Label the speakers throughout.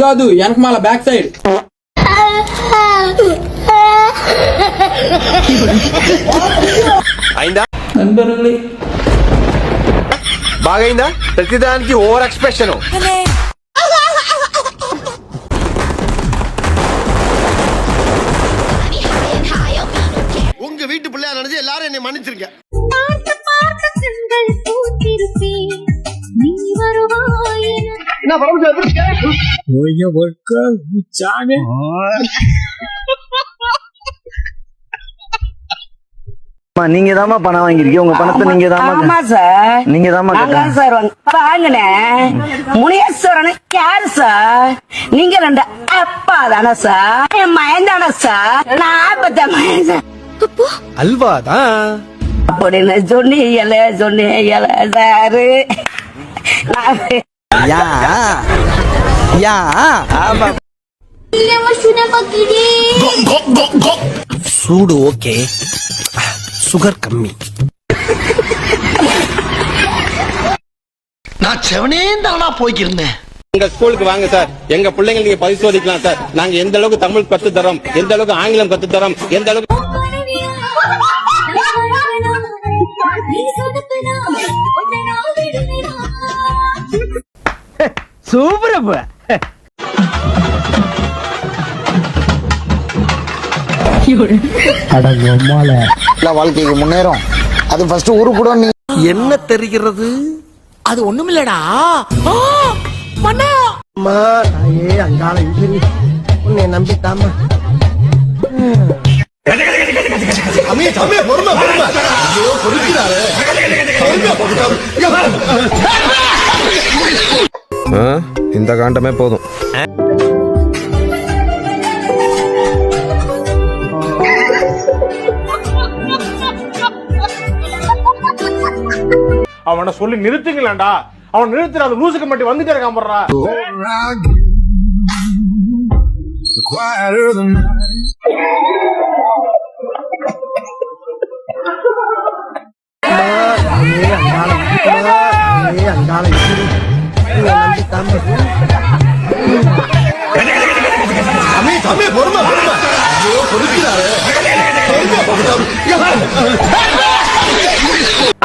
Speaker 1: కాదు వెనకమాల back side.
Speaker 2: అయిందా
Speaker 1: నన్ను
Speaker 2: బాగైందా? ప్రతిదానికి ఓవర్ ఎక్స్ప్రెషన్.
Speaker 3: உங்க வீட்டு பிள்ளையா நினைச்சு எல்லாரும் என்னை மன்னிச்சிருங்க.
Speaker 4: நீங்க தாமா பணம் வாங்கிருக்கீங்க, உங்க பணத்தை நீங்க தாமா.
Speaker 5: ஆமா சார்,
Speaker 4: நீங்க தாமா
Speaker 5: சார் வாங்கினேன். முனேஸ்வரன் யாரு சார்? நீங்க ரெண்டு அப்பா தானே சார்? என் மயன் தானே சார்? நான் பத்த மயன் சார்.
Speaker 2: அல்வாதான்
Speaker 5: அப்படின்னு சொன்னீங்கல்ல சாரு.
Speaker 4: யா யா ஆமா.
Speaker 3: சூடு ஓகே, சுகர் கம்மி. நான் செவனே தானா போய்க்கிருந்தேன்.
Speaker 6: எங்க ஸ்கூலுக்கு வாங்க சார், எங்க பிள்ளைங்க நீங்க பரிசோதிக்கலாம் சார். நாங்க எந்த அளவுக்கு தமிழ் கத்து தரோம், எந்த அளவுக்கு ஆங்கிலம் கத்து தரோம், எந்த அளவுக்கு
Speaker 4: சூப்பர். வாழ்க்கைக்கு முன்னேறும். அது ஃபர்ஸ்ட் ஊரு கூட. நீ
Speaker 3: என்ன தெரிகிறது? அது ஒண்ணுமில்லடா. அங்கால உன்னை நம்பித்தாமா.
Speaker 2: இந்த காண்டமே போதும்.
Speaker 7: அவனை சொல்லி நிறுத்துங்களேன்டா. அவன் நிறுத்துற அந்த லூசுக்கு மட்டும் வந்துட்டே இருக்கான் போடுறா.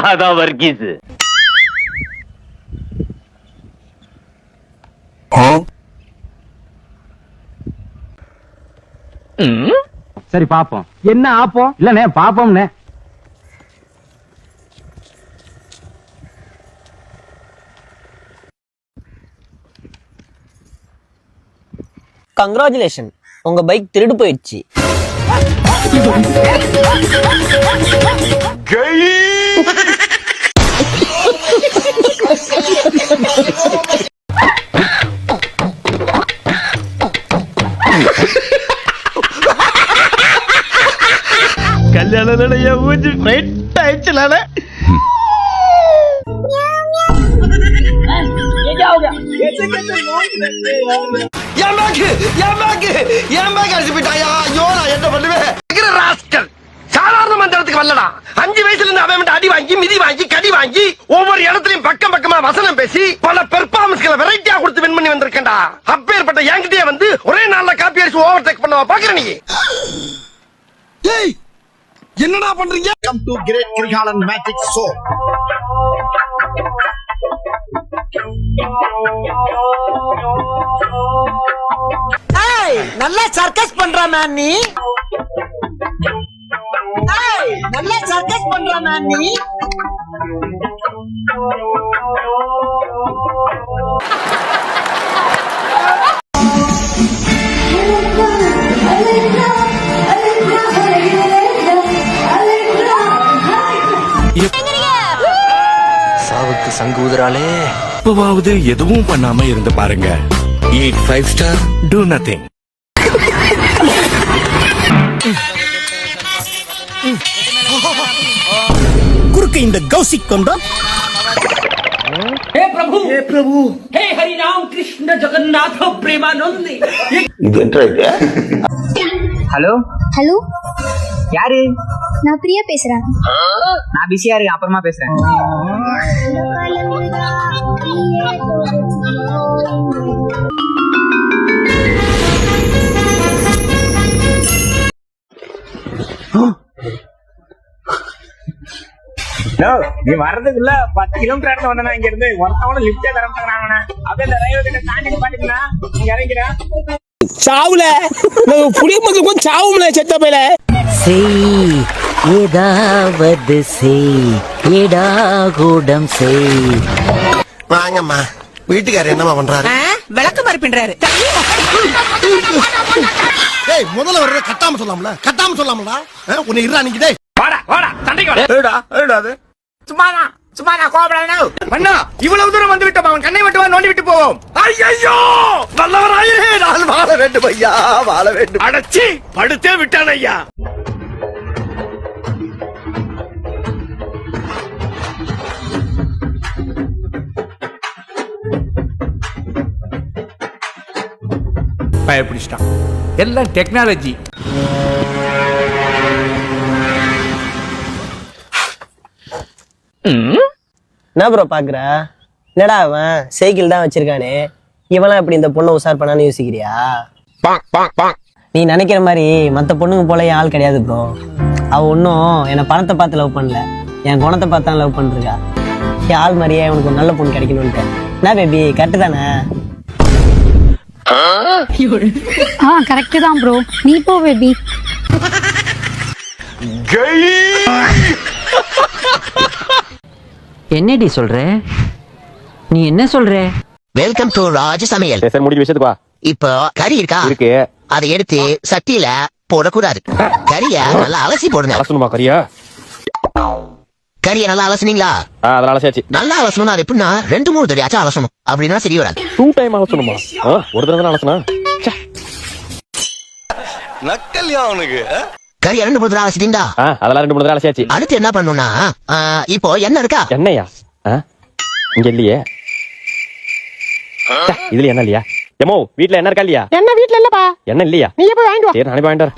Speaker 8: அதான் வர்கீஸ்.
Speaker 4: சரி பாப்போம். என்ன ஆப்போம்? இல்லனே பாப்போம்னே.
Speaker 9: கங்க்ராச்சுலேஷன், உங்க பைக் திருடு போயிடுச்சு.
Speaker 4: கல்யாணம் மூஞ்சி ஃப்ரெண்ட் ஆயிடுச்சுல.
Speaker 3: சாதாரண மந்திரத்துக்கு வரலடா. 5 வயசுல இருந்து அவன் அடி வாங்கி, மிதி வாங்கி, கடி வாங்கி, ஒவ்வொரு இடத்துலயும் பக்கம் பக்கமா வசனம் பேசி பல பெர்ஃபார்மன்ஸ்களை வெரைட்டியா கொடுத்து வின் பண்ணி வந்திருக்கேன்டா. அப்பேற்பட்ட என்கிட்டயே வந்து ஒரே நாள்ல காப்பி அடிச்சு ஓவர் டேக் பண்ணவா பாக்குற நீ? என்னடா பண்றீங்க? Come to great Kirikalan magic show.
Speaker 9: நல்லா சர்க்கஸ் பண்ற மேன் நீ. நல்லா சர்க்கஸ் பண்ற மேன் நீ.
Speaker 3: சாவுக்கு சங்கு ஊதுறாளே.
Speaker 2: இப்பவாவது எதுவும் பண்ணாம இருந்து பாருங்க. Eat 5 star, do nothing.
Speaker 3: குறுக்க இந்த கௌசிக் கொண்டா.
Speaker 1: हे प्रभु, हे प्रभु, हे हरि राम कृष्ण जगन्नाथ प्रेमानंद.
Speaker 4: ஹலோ
Speaker 10: ஹலோ,
Speaker 4: யாரு?
Speaker 10: நான் பிரியா பேசுறேன்.
Speaker 4: நான் பிஸியா இருக்கேன், அப்புறமா பேசுறேன்.
Speaker 7: நீ வர்றதுக்குள்ள 10 கிலோமீட்டர் இடத்துல வந்தா இங்க இருந்து ஒருத்தவன லிப்டே தர மாட்டாங்க. அப்படியே இந்த ரயில்வே கிட்ட தாண்டி பாத்தீங்கன்னா இங்க இறங்கிறேன்.
Speaker 9: சாவுல புளிய மக்களுக்கும் சாவும்ல செத்த பையில.
Speaker 5: செய் ஏதாவது செய் ஏடா கூடம் செய்.
Speaker 3: வாங்கம்மா, வீட்டுக்காரர் என்னமா பண்றாரு?
Speaker 9: விளக்கு மாதிரி பின்றாரு.
Speaker 3: டேய், முதல்ல வர்ற கட்டாம சொல்லாமடா. உன்னை இருடா நீங்க. டேய்
Speaker 7: வாடா சண்டைக்கு வாடா. ஏடா அது சும்மா நான் கோபப்படாதே. மன்னா இவ்வளவு தூரம் வந்து விட்டோம். அவன் கண்ணை விட்டு நோண்டி விட்டு போவோம்.
Speaker 3: ஐயோ, நல்லவராயே, நான் வாழ வேண்டும் ஐயா, வாழ வேண்டும்.
Speaker 7: அடச்சி படுத்தே விட்டான் ஐயா.
Speaker 2: பயப்பிடிச்சிட்டான். எல்லாம் டெக்னாலஜி.
Speaker 9: என்ன ப்ரோ பாக்குற? என்னடா அவன் சைக்கிள் தான் வச்சிருக்கானே, இவெல்லாம் எப்படி இந்த பொண்ணை உசார் பண்ணான்னு யோசிக்கிறியா? நீ நினைக்கிற மாதிரி மத்த பொண்ணுங்க போல என் ஆள் கிடையாது ப்ரோ. அவ ஒன்னும் என்ன பணத்தை பார்த்து லவ் பண்ணல, என் குணத்தை பார்த்து தான் லவ் பண்ணிருக்கா. என் ஆள் மாதிரியே உனக்கு ஒரு நல்ல பொண்ணு கிடைக்கணும்ட்டு. என்ன பேபி, கரெக்ட் தானே?
Speaker 10: கரெக்ட் தான் ப்ரோ. நீ போ பேபி.
Speaker 5: என்னடி சொல்ற? நீ என்ன சொல்ற?
Speaker 9: வெல்கம் டு ராஜ சமையல்.
Speaker 6: சார் முடிஞ்ச விஷயத்துக்கு வா.
Speaker 9: இப்போ கறி இருக்கா?
Speaker 6: இருக்கு.
Speaker 9: அதை எடுத்து சட்டியில போடக்கூடாது. கறிய நல்லா அலசி போடுங்க.
Speaker 6: அலசணுமா கறியா?
Speaker 9: கறிய நல்லா அலசுனீங்களா?
Speaker 6: அதனால சேர்ச்சி.
Speaker 9: நல்லா அலசணும். அது எப்படின்னா 2-3 தடவை ஆச்சா அலசணும். அப்படின்னா சரி வராது.
Speaker 6: 2 டைம் அலசணுமா? ஒரு தடவை தான் அலசனா?
Speaker 3: நக்கல்யா அவனுக்கு.
Speaker 9: கறிய 2-3 தடவை அலசிட்டீங்களா?
Speaker 6: அதெல்லாம் 2-3 தடவை அலசியாச்சு.
Speaker 9: அடுத்து என்ன பண்ணணும்னா, இப்போ என்ன இருக்கா?
Speaker 6: என்னையா? இங்க இல்லையே. இதுல என்ன இல்லையா? எமோ வீட்ல என்ன இருக்கா இல்லையா?
Speaker 9: என்ன வீட்ல இல்லப்பா.
Speaker 6: என்ன இல்லையா?
Speaker 9: நீ போய் வாங்கிட்டு வா.
Speaker 6: சரி நானே வாங்கிட்டு வரேன்.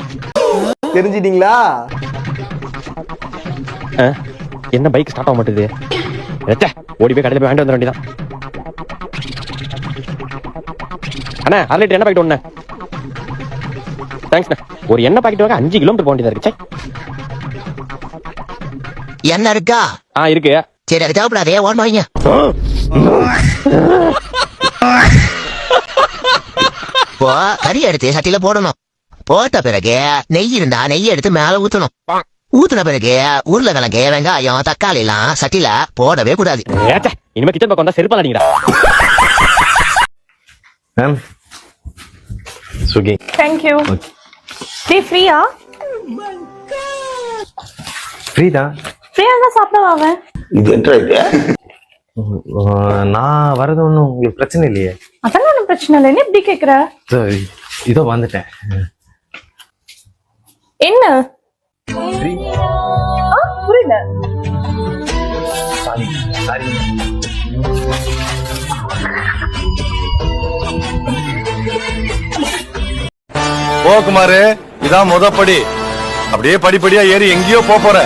Speaker 4: தெரிஞ்சிட்டீங்களா?
Speaker 6: என்ன பைக் ஸ்டார்ட் ஆக மாட்டேது? ஓடி போய் கடையில் போய் வாங்கிட்டு வந்துட வேண்டியதான். அண்ணா 1/2 லிட்டர் எண்ணெய் பாக்கெட் ஒண்ணு. தேங்க்ஸ்ண்ணா. ஒரு எண்ணெய் பாக்கெட் வாங்க 5 கிலோமீட்டர் போக வேண்டியதா இருக்கு.
Speaker 9: என்ன இருக்கா?
Speaker 6: இருக்கு.
Speaker 9: சரி, அது தேவைப்படாதே, ஓன் வாங்க. இப்போ கறி எடுத்து சட்டியில போடணும். போட்ட பிறகு நெய் இருந்தா நெய் எடுத்து மேல ஊத்தணும். ஊத்துன பிறகு உருளைக்கிழங்கு, வெங்காயம், தக்காளி எல்லாம் சட்டியில போடவே கூடாது.
Speaker 6: இனிமே கிச்சன் பக்கம் வந்தா செருப்பால அடிங்கடா.
Speaker 2: மேம் சுகி.
Speaker 10: Thank you. நீ ஃப்ரீயா?
Speaker 2: ஃப்ரீ தான்.
Speaker 10: ஃப்ரீயா தான் சாப்பிடவா?
Speaker 4: இது என்ன இது?
Speaker 2: நான் வரது ஒன்றும் உங்களுக்கு பிரச்சனை இல்லையே.
Speaker 10: அதெல்லாம் ஒன்றும் பிரச்சனை இல்லை. என்ன இப்படி கேட்குற?
Speaker 2: இதோ வந்துட்டேன்.
Speaker 10: என்ன புரியல?
Speaker 3: ஓ குமாரு, இதான் முதப்படி. அப்படியே படிப்படியா ஏறி எங்கேயோ போற.